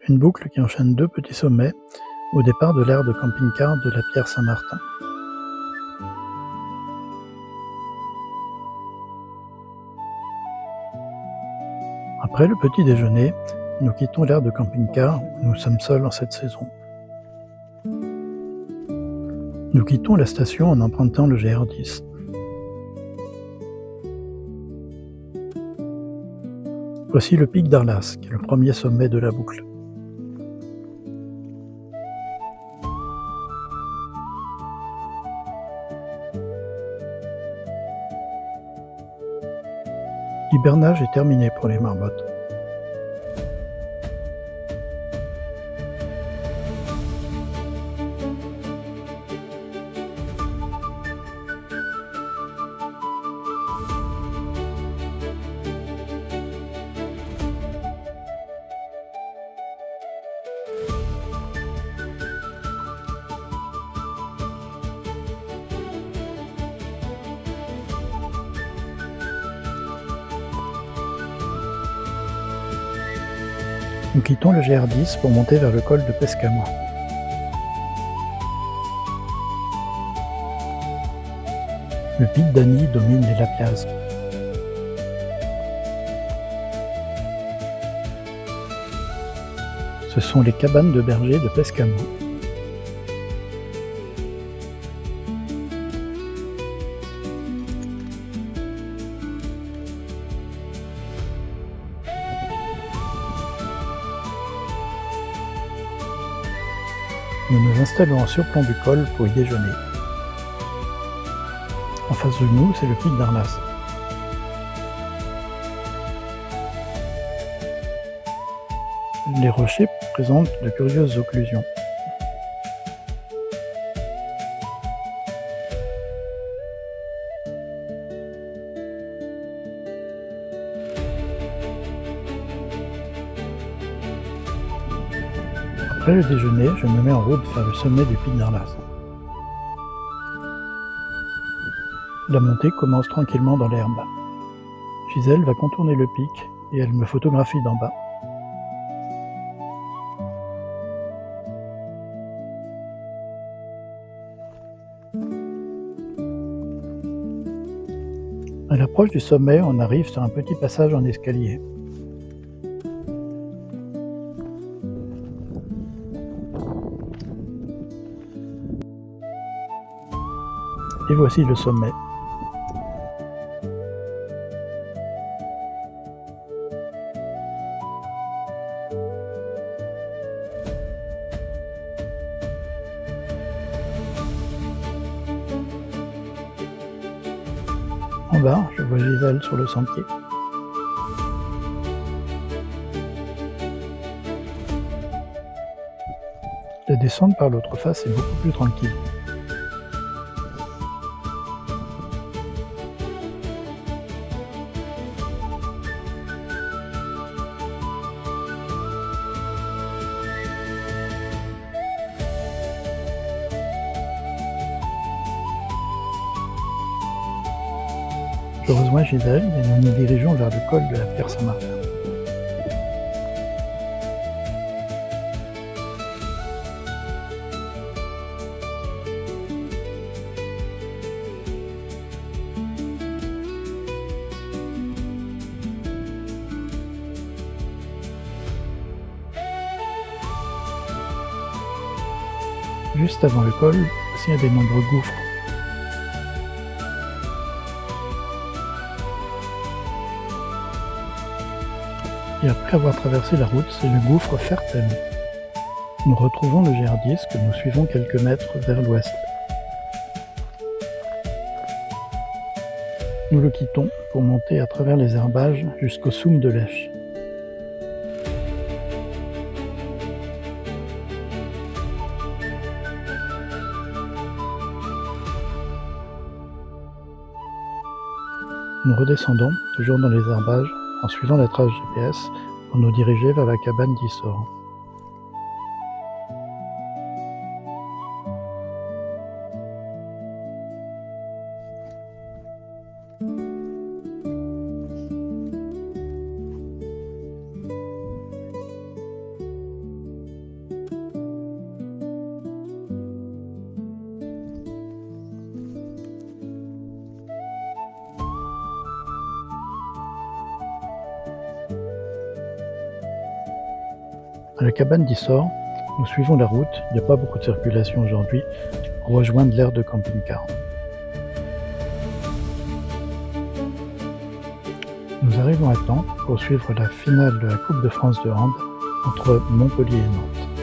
Une boucle qui enchaîne deux petits sommets au départ de l'aire de camping-car de la Pierre-Saint-Martin. Après le petit déjeuner, nous quittons l'aire de camping-car où nous sommes seuls en cette saison. Nous quittons la station en empruntant le GR10. Voici le pic d'Arlas, qui est le premier sommet de la boucle. L'hibernage est terminé pour les marmottes. Nous quittons le GR10 pour monter vers le col de Pescamo. Le pic d'Ani domine les Lapiaz. Ce sont les cabanes de berger de Pescamo. Nous nous installons en surplomb du col pour y déjeuner. En face de nous, c'est le pic d'Arlas. Les rochers présentent de curieuses occlusions. Après le déjeuner, je me mets en route vers le sommet du pic d'Arlas. La montée commence tranquillement dans l'herbe. Gisèle va contourner le pic et elle me photographie d'en bas. À l'approche du sommet, on arrive sur un petit passage en escalier. Et voici le sommet. En bas, je vois Gisèle sur le sentier. La descente par l'autre face est beaucoup plus tranquille. Je rejoins Gisèle et nous nous dirigeons vers le col de la Pierre-Saint-Martin. Juste avant le col, voici un des nombreux gouffres. Et après avoir traversé la route, c'est le gouffre Ferten. Nous retrouvons le GR10 que nous suivons quelques mètres vers l'ouest. Nous le quittons pour monter à travers les herbages jusqu'au Soum de Lèche. Nous redescendons, toujours dans les herbages, en suivant la trace GPS pour nous diriger vers la cabane d'Issor. À la cabane d'Issor, nous suivons la route, il n'y a pas beaucoup de circulation aujourd'hui, pour rejoindre l'aire de camping-car. Nous arrivons à temps pour suivre la finale de la Coupe de France de hand entre Montpellier et Nantes.